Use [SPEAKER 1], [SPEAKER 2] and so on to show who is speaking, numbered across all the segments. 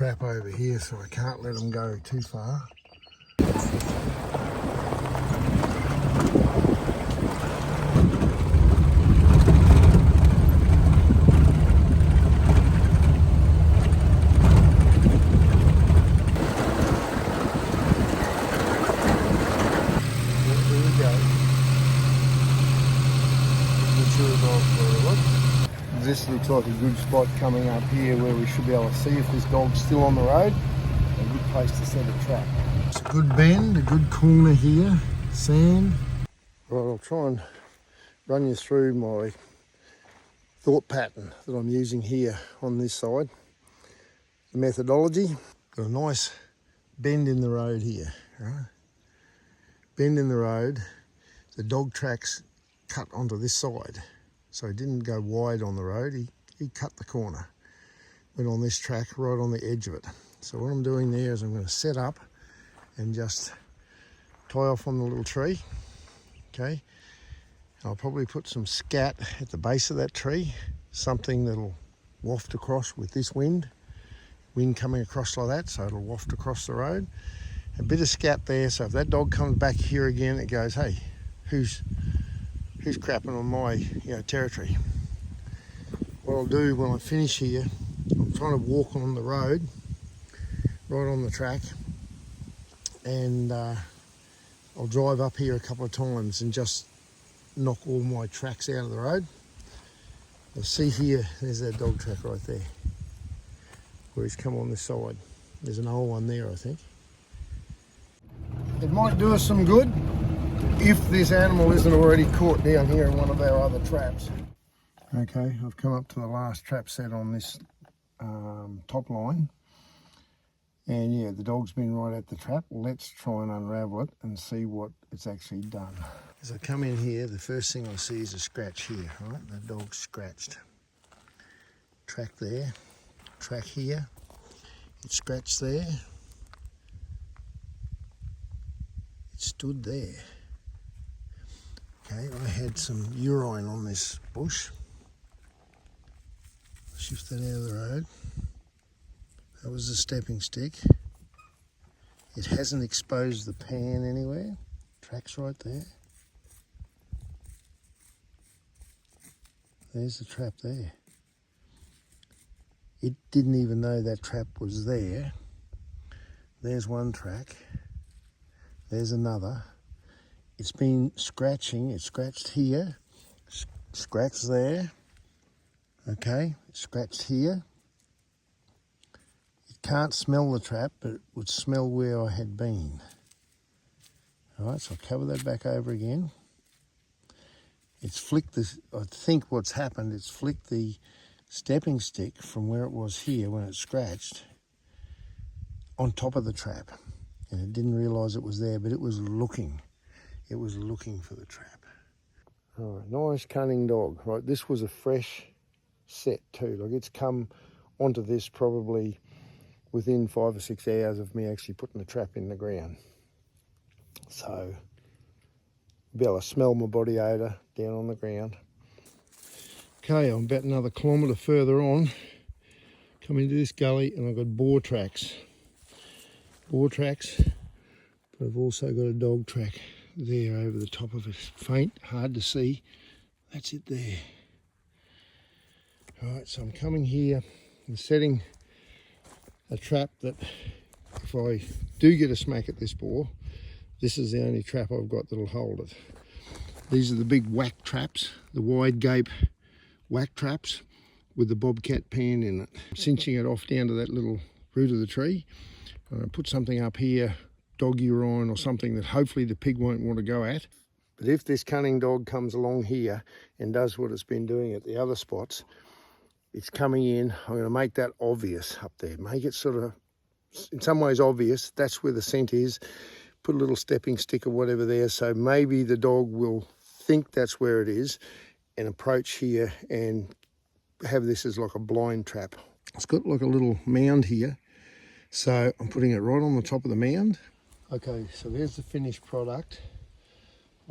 [SPEAKER 1] trap over here, so I can't let them go too far. This looks like a good spot coming up here where we should be able to see if this dog's still on the road. A good place to set a trap. It's a good bend, a good corner here, sand. Right, I'll try and run you through my thought pattern that I'm using here on this side. The methodology, got a nice bend in the road here, right? Bend in the road, the dog tracks cut onto this side. So he didn't go wide on the road, he cut the corner. Went on this track right on the edge of it. So what I'm doing there is I'm going to set up and just tie off on the little tree, okay? I'll probably put some scat at the base of that tree, something that'll waft across with this wind coming across like that, so it'll waft across the road. A bit of scat there, so if that dog comes back here again, it goes, hey, who's crapping on my territory. What I'll do when I finish here, I'm trying to walk on the road, right on the track, and I'll drive up here a couple of times and just knock all my tracks out of the road. You'll see here, there's that dog track right there, where he's come on this side. There's an old one there, I think. It might do us some good if this animal isn't already caught down here in one of our other traps. Okay, I've come up to the last trap set on this top line. And yeah, the dog's been right at the trap. Let's try and unravel it and see what it's actually done. As I come in here, the first thing I see is a scratch here, right? The dog's scratched. Track there, track here. It scratched there. It stood there. Okay, I had some urine on this bush. Shift that out of the road. That was the stepping stick. It hasn't exposed the pan anywhere. Track's right there. There's the trap there. It didn't even know that trap was there. There's one track. There's another. It's been scratching. It scratched here, scratched there. Okay, it scratched here. It can't smell the trap, but it would smell where I had been. All right, so I'll cover that back over again. It's flicked this, I think what's happened, it's flicked the stepping stick from where it was here when it scratched on top of the trap. And it didn't realise it was there, but it was looking. It was looking for the trap. All right, nice cunning dog. Right, this was a fresh set too. Like it's come onto this probably within 5 or 6 hours of me actually putting the trap in the ground. So, be able to smell my body odour down on the ground. Okay, I'm about another kilometre further on. Come into this gully and I've got boar tracks. Boar tracks, but I've also got a dog track there over the top of it. Faint, hard to see. That's it there. All right, so I'm coming here and setting a trap that if I do get a smack at this boar, this is the only trap I've got that'll hold it. These are the big whack traps, the wide gape whack traps with the bobcat pan in it. I'm cinching it off down to that little root of the tree. I'm going to put something up here, dog urine or something that hopefully the pig won't want to go at. But if this cunning dog comes along here and does what it's been doing at the other spots, it's coming in. I'm going to make that obvious up there. Make it sort of, in some ways obvious. That's where the scent is. Put a little stepping stick or whatever there. So maybe the dog will think that's where it is and approach here and have this as like a blind trap. It's got like a little mound here. So I'm putting it right on the top of the mound. Okay, so there's the finished product.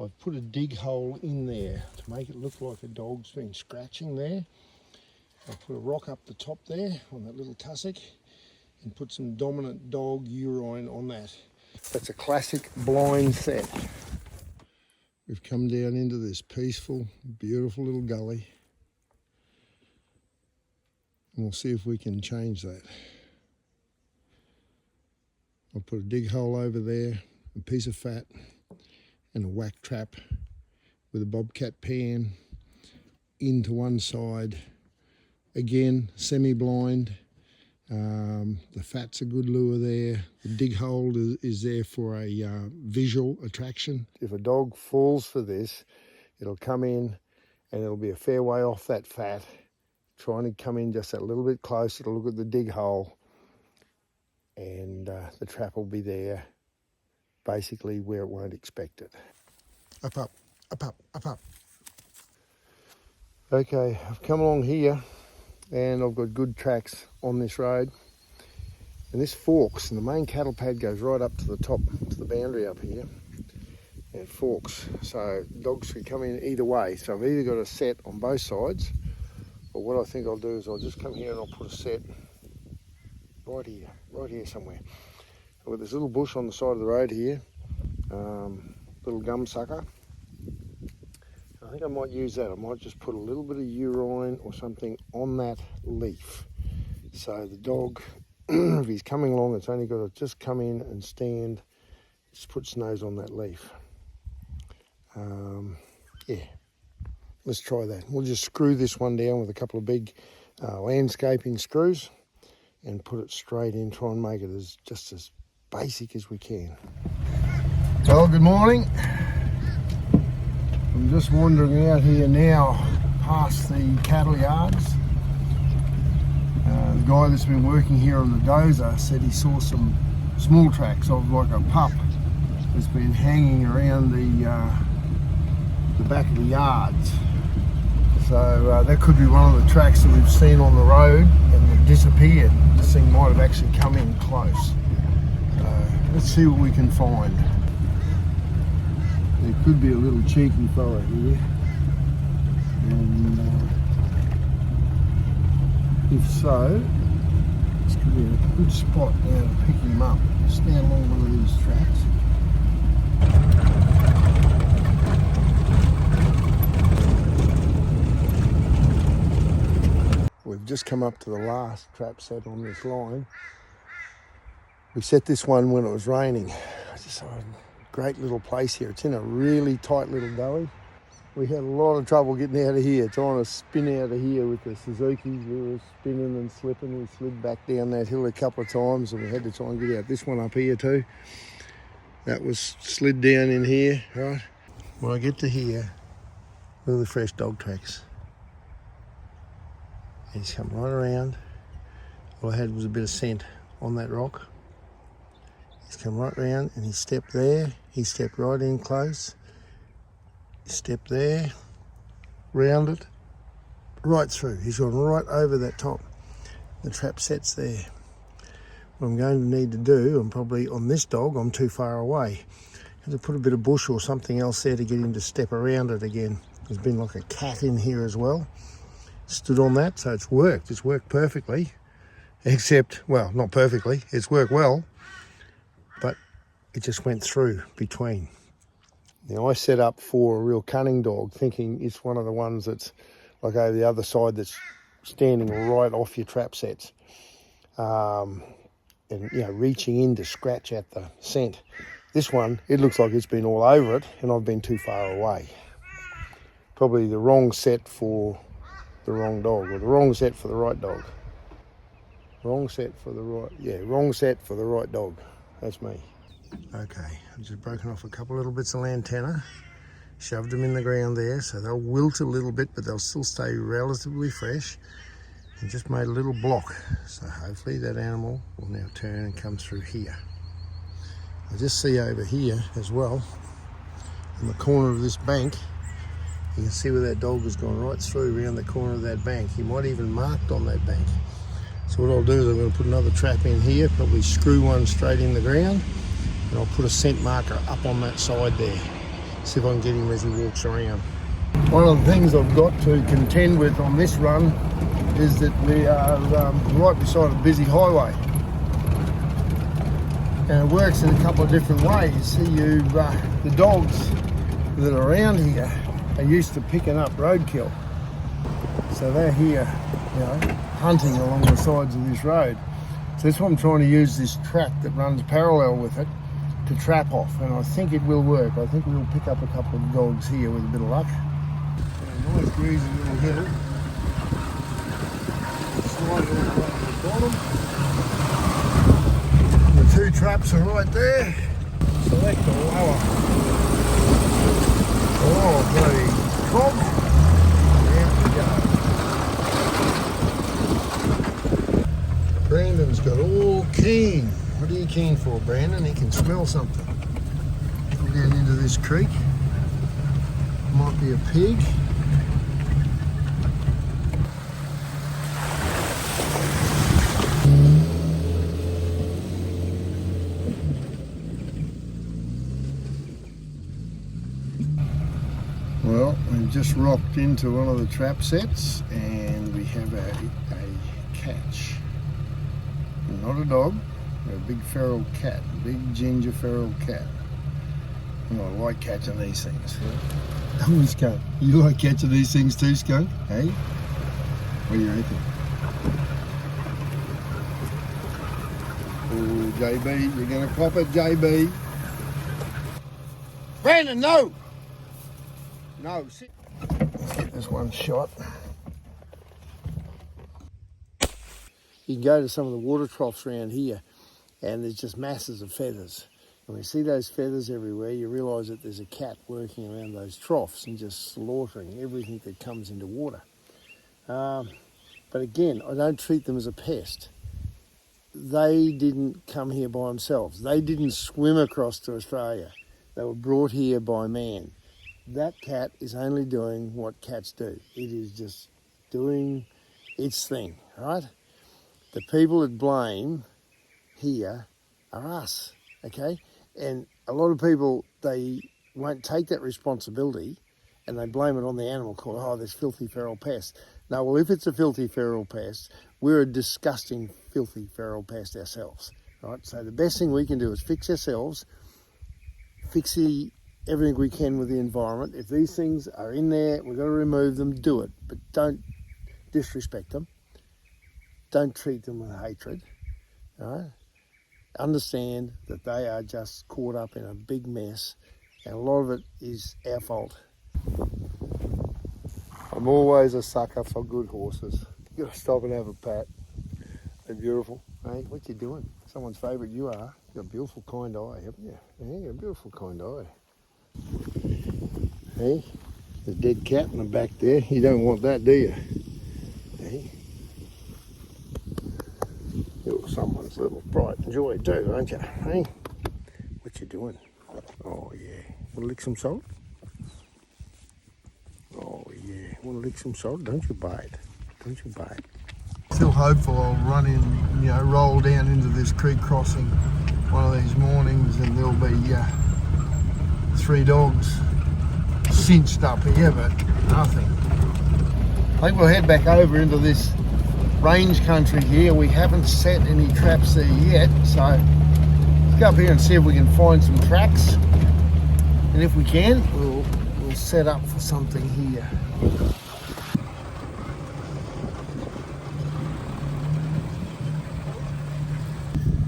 [SPEAKER 1] I've put a dig hole in there to make it look like a dog's been scratching there. I'll put a rock up the top there on that little tussock and put some dominant dog urine on that. That's a classic blind set. We've come down into this peaceful, beautiful little gully. And we'll see if we can change that. I'll put a dig hole over there, a piece of fat, and a whack trap with a bobcat pan into one side. Again, semi-blind. The fat's a good lure there. The dig hole is there for a visual attraction. If a dog falls for this, it'll come in and it'll be a fair way off that fat, trying to come in just a little bit closer to look at the dig hole, and the trap will be there, basically where it won't expect it. Up, up, up, up, up, up. Okay, I've come along here and I've got good tracks on this road. And this forks, and the main cattle pad goes right up to the top, to the boundary up here. And it forks, so dogs can come in either way. So I've either got a set on both sides, or what I think I'll do is I'll just come here and I'll put a set right here somewhere. I've got this little bush on the side of the road here, little gum sucker. I think I might use that. I might just put a little bit of urine or something on that leaf. So the dog, if he's coming along, it's only got to just come in and stand, just put its nose on that leaf. Yeah, let's try that. We'll just screw this one down with a couple of big landscaping screws and put it straight in, try and make it just as basic as we can. Well, good morning. I'm just wandering out here now past the cattle yards. The guy that's been working here on the dozer said he saw some small tracks of like a pup that's been hanging around the back of the yards. So that could be one of the tracks that we've seen on the road and it disappeared. This thing might have actually come in close. Let's see what we can find. There could be a little cheeky fella here. And if so, this could be a good spot now to pick him up. Stand along one of these tracks. We've just come up to the last trap set on this line. We set this one when it was raining. Just a great little place here. It's in a really tight little gully. We had a lot of trouble getting out of here, trying to spin out of here with the Suzukis. We were spinning and slipping. We slid back down that hill a couple of times and we had to try and get out. This one up here too. That was slid down in here, right? When I get to here, look at the fresh dog tracks. He's come right around. All I had was a bit of scent on that rock. He's come right round and he stepped there. He stepped right in close. He stepped there, round it, right through. He's gone right over that top. The trap set's there. What I'm going to need to do, and probably on this dog, I'm too far away. I have to put a bit of bush or something else there to get him to step around it again. There's been like a cat in here as well. Stood on that, so it's worked. It's worked perfectly, except, well, not perfectly. It's worked well, but it just went through between. Now I set up for a real cunning dog, thinking it's one of the ones that's like over the other side that's standing right off your trap sets, and you know, reaching in to scratch at the scent. This one, it looks like it's been all over it, and I've been too far away. Probably the wrong set for the wrong dog, or the wrong set for the right dog. Wrong set for the right, yeah, wrong set for the right dog. That's me. Okay, I've just broken off a couple little bits of lantana, shoved them in the ground there, so they'll wilt a little bit, but they'll still stay relatively fresh, and just made a little block. So hopefully that animal will now turn and come through here. I just see over here as well, in the corner of this bank, you can see where that dog has gone right through around the corner of that bank. He might even marked on that bank. So what I'll do is I'm going to put another trap in here, probably screw one straight in the ground, and I'll put a scent marker up on that side there. See if I can get him as he walks around. One of the things I've got to contend with on this run is that we are right beside a busy highway. And it works in a couple of different ways. See, the dogs that are around here are used to picking up roadkill. So they're here, hunting along the sides of this road. So that's why I'm trying to use this track that runs parallel with it to trap off, and I think it will work. I think we'll pick up a couple of dogs here with a bit of luck. A nice breezy little hill. Slide all the way to the bottom. The two traps are right there. Select the lower. Oh, bloody cog. There we go. Brandon's got all keen. What are you keen for, Brandon? He can smell something. Go down into this creek. Might be a pig. Well, we've just rocked into one of the trap sets and we have a catch. Not a dog, but a big feral cat, a big ginger feral cat. Oh, I like catching these things. Oh, Skunk, you like catching these things too, Skunk? Hey? What do you reckon? Oh, JB, you're going to cop it, JB. Brandon, no! No, sit. Let's get this one shot. You can go to some of the water troughs around here and there's just masses of feathers. And when you see those feathers everywhere, you realise that there's a cat working around those troughs and just slaughtering everything that comes into water. But again, I don't treat them as a pest. They didn't come here by themselves. They didn't swim across to Australia. They were brought here by man. That cat is only doing what cats do. It is just doing its thing, right? The people that blame here are us, okay? And a lot of people, they won't take that responsibility and they blame it on the animal called, oh, this filthy feral pest. No, well, if it's a filthy feral pest, we're a disgusting, filthy feral pest ourselves, right? So the best thing we can do is fix ourselves, fix everything we can with the environment. If these things are in there, we've got to remove them, do it. But don't disrespect them. Don't treat them with hatred, right? Understand that they are just caught up in a big mess and a lot of it is our fault. I'm always a sucker for good horses. You gotta stop and have a pat. They're beautiful. Hey, what you doing? Someone's favourite you are. You've got a beautiful kind eye, haven't you? Yeah, a beautiful kind eye. Hey, there's a dead cat in the back there. You don't want that, do you? Hey. You're someone's little pride and joy too, aren't you? Hey, what you doing? Oh yeah, want to lick some salt? Oh yeah, want to lick some salt? Don't you bite? Don't you bite? Still hopeful I'll run in, roll down into this creek crossing one of these mornings and there'll be 3 dogs cinched up here, but nothing. I think we'll head back over into this range country here. We haven't set any traps there yet, so let's go up here and see if we can find some tracks, and if we can, we'll set up for something here.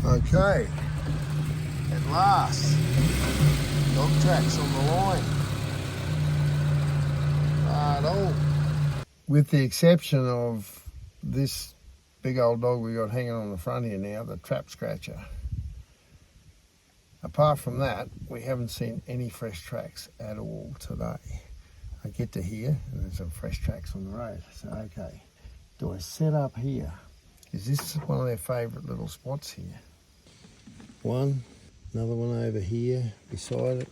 [SPEAKER 1] Okay, at last, dog tracks on the line. Right-o. With the exception of this big old dog we got hanging on the front here now, the trap scratcher. Apart from that, we haven't seen any fresh tracks at all today. I get to here and there's some fresh tracks on the road. So, okay, do I set up here? Is this one of their favourite little spots here? One, another one over here beside it.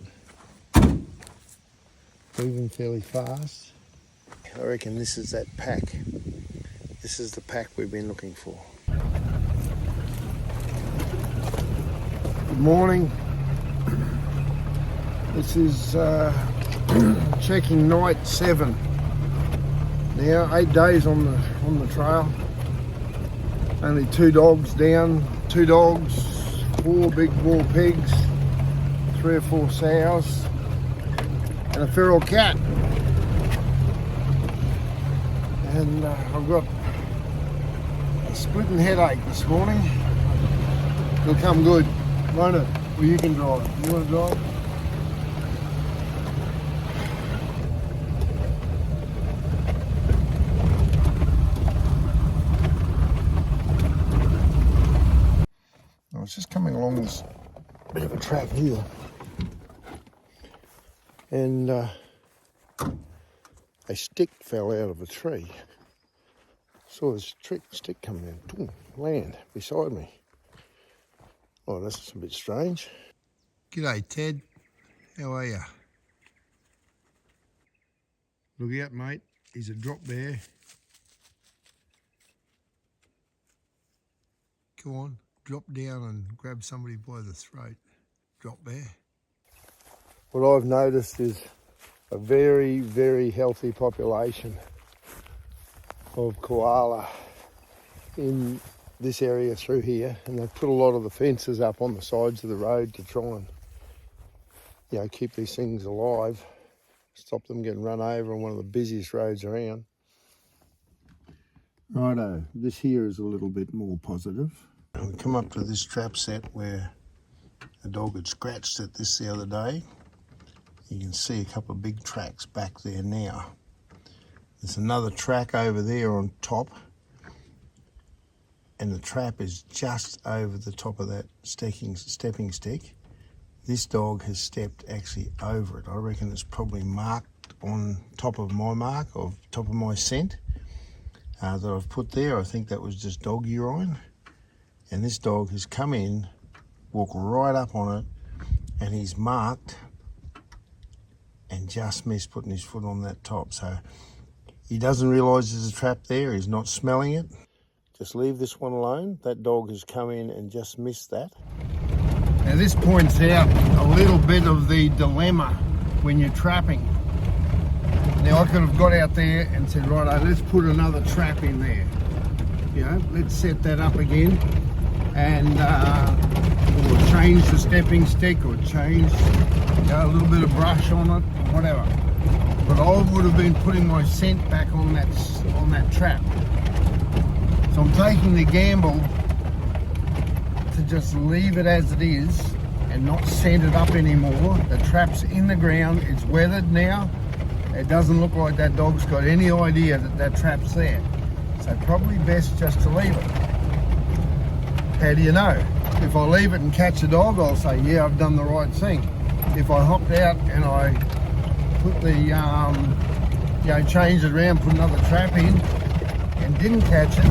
[SPEAKER 1] Moving fairly fast. I reckon this is that pack. This is the pack we've been looking for. Good morning. This is checking night 7. Now 8 days on the trail. Only 2 dogs down, 2 dogs, 4 big bull pigs, 3 or 4 sows, and a feral cat. And I've got a splitting headache this morning. It'll come good, won't it? Well, you can drive. You want to drive? I was just coming along this bit of a track here, and a stick fell out of a tree. Saw this stick coming out, land beside me. Oh, that's a bit strange. G'day, Ted. How are you? Look out, mate. He's a drop bear. Come on, drop down and grab somebody by the throat. Drop bear. What I've noticed is a very, very healthy population of koala in this area through here, and they've put a lot of the fences up on the sides of the road to try and, you know, keep these things alive, stop them getting run over on one of the busiest roads around. Righto, this here is a little bit more positive. We come up to this trap set where a dog had scratched at this the other day. You can see a couple of big tracks back there now. There's another track over there on top, and the trap is just over the top of that stepping stick. This dog has stepped actually over it. I reckon it's probably marked on top of my mark, or top of my scent that I've put there. I think that was just dog urine. And this dog has come in, walked right up on it, and he's marked and just missed putting his foot on that top. So he doesn't realise there's a trap there. He's not smelling it. Just leave this one alone. That dog has come in and just missed that. Now this points out a little bit of the dilemma when you're trapping. Now I could have got out there and said, right, let's put another trap in there. You know, let's set that up again, and or change the stepping stick, or change, you know, a little bit of brush on it, whatever. But I would have been putting my scent back on that trap. So I'm taking the gamble to just leave it as it is and not scent it up anymore. The trap's in the ground, it's weathered now. It doesn't look like that dog's got any idea that that trap's there. So probably best just to leave it. How do you know? If I leave it and catch a dog, I'll say, yeah, I've done the right thing. If I hopped out and I put the, you know, changed it around, put another trap in, and didn't catch it,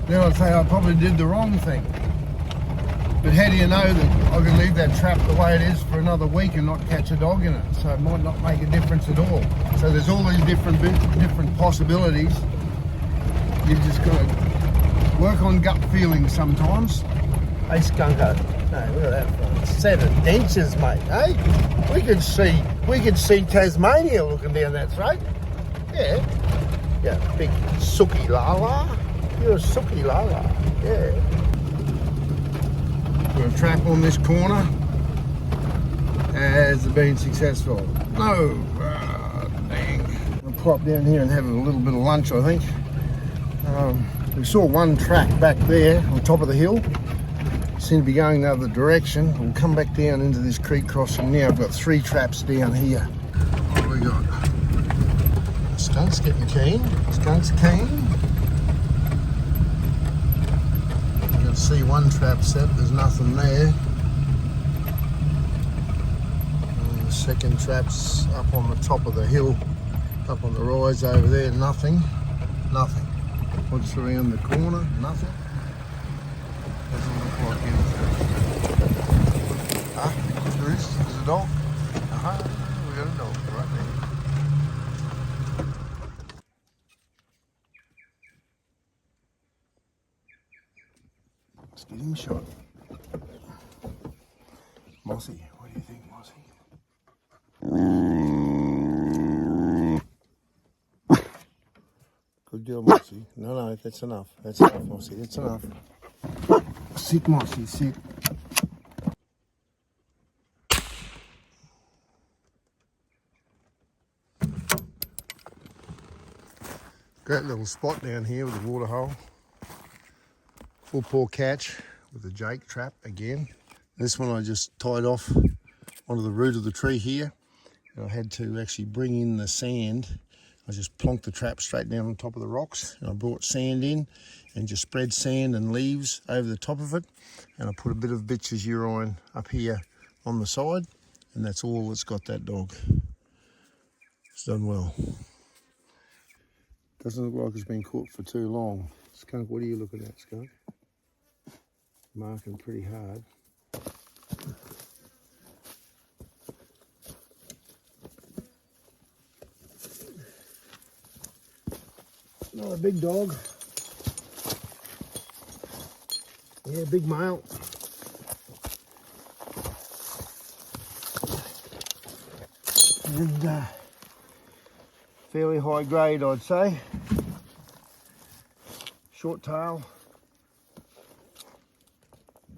[SPEAKER 1] then I'd say I probably did the wrong thing. But how do you know that I can leave that trap the way it is for another week and not catch a dog in it? So it might not make a difference at all. So there's all these different possibilities. You've just got to work on gut feelings sometimes. Hey, Skunko. No, look at that one. 7 dentures, mate. Hey, we could see Tasmania looking down that throat. Yeah. Yeah, big sookie lala. You're a sookie lala. Yeah. Got a trap on this corner. Has it been successful? No. Dang. I'll pop down here and have a little bit of lunch, I think. We saw one track back there on top of the hill. Seem to be going the other direction. We'll come back down into this creek crossing now. I've got 3 traps down here. What do we got? Skunk's getting keen. Skunk's keen. You can see one trap set. There's nothing there. And the second trap's up on the top of the hill, up on the rise over there. Nothing. Nothing. What's around the corner? Nothing. Doesn't look like anything. Ah, there is. There's a dog. We got a dog right there. Let's get him a shot. Mossy, what do you think, Mossy? Good girl, Mossy. No, that's enough. That's enough, Mossy. That's enough. Sit, Mossy, sit. Great little spot down here with the water hole. Full paw catch with the Jake trap again. This one I just tied off onto the root of the tree here. And I had to actually bring in the sand. I just plonked the trap straight down on top of the rocks, and I brought sand in and just spread sand and leaves over the top of it. And I put a bit of bitch's urine up here on the side, and that's all that's got that dog. It's done well. Doesn't look like it's been caught for too long. Skunk, what are you looking at, Skunk? Marking pretty hard. Another big dog. Yeah, big male. And fairly high grade, I'd say. Short tail.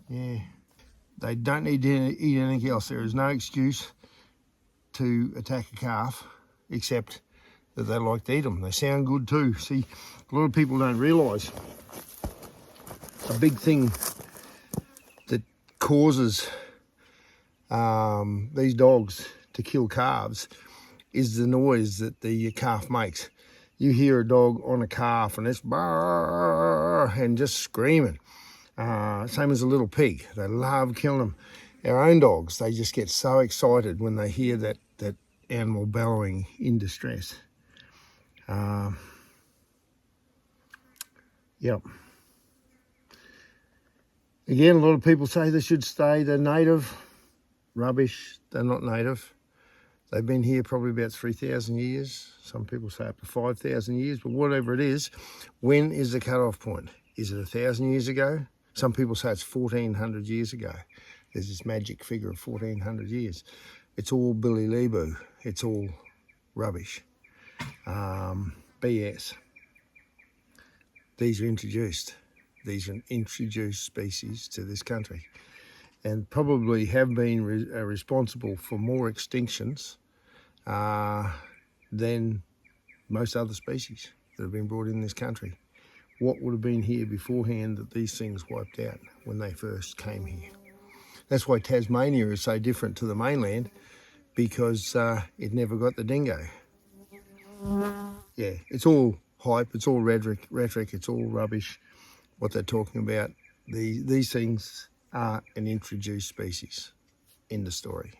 [SPEAKER 1] Yeah, they don't need to eat anything else. There is no excuse to attack a calf except that they like to eat them. They sound good too. See, a lot of people don't realise a big thing that causes these dogs to kill calves is the noise that the calf makes. You hear a dog on a calf and it's barr and just screaming. Same as a little pig. They love killing them. Our own dogs, they just get so excited when they hear that animal bellowing in distress. Yep. Again, a lot of people say they should stay. They're native. Rubbish. They're not native. They've been here probably about 3,000 years. Some people say up to 5,000 years, but whatever it is, when is the cut-off point? Is it 1,000 years ago? Some people say it's 1,400 years ago. There's this magic figure of 1,400 years. It's all Billy Leeboo. It's all rubbish. BS. These are introduced. These are introduced species to this country and probably have been responsible for more extinctions than most other species that have been brought in this country. What would have been here beforehand that these things wiped out when they first came here? That's why Tasmania is so different to the mainland, because it never got the dingo. Yeah, it's all hype, it's all rhetoric, it's all rubbish, what they're talking about. These things are an introduced species. End of story.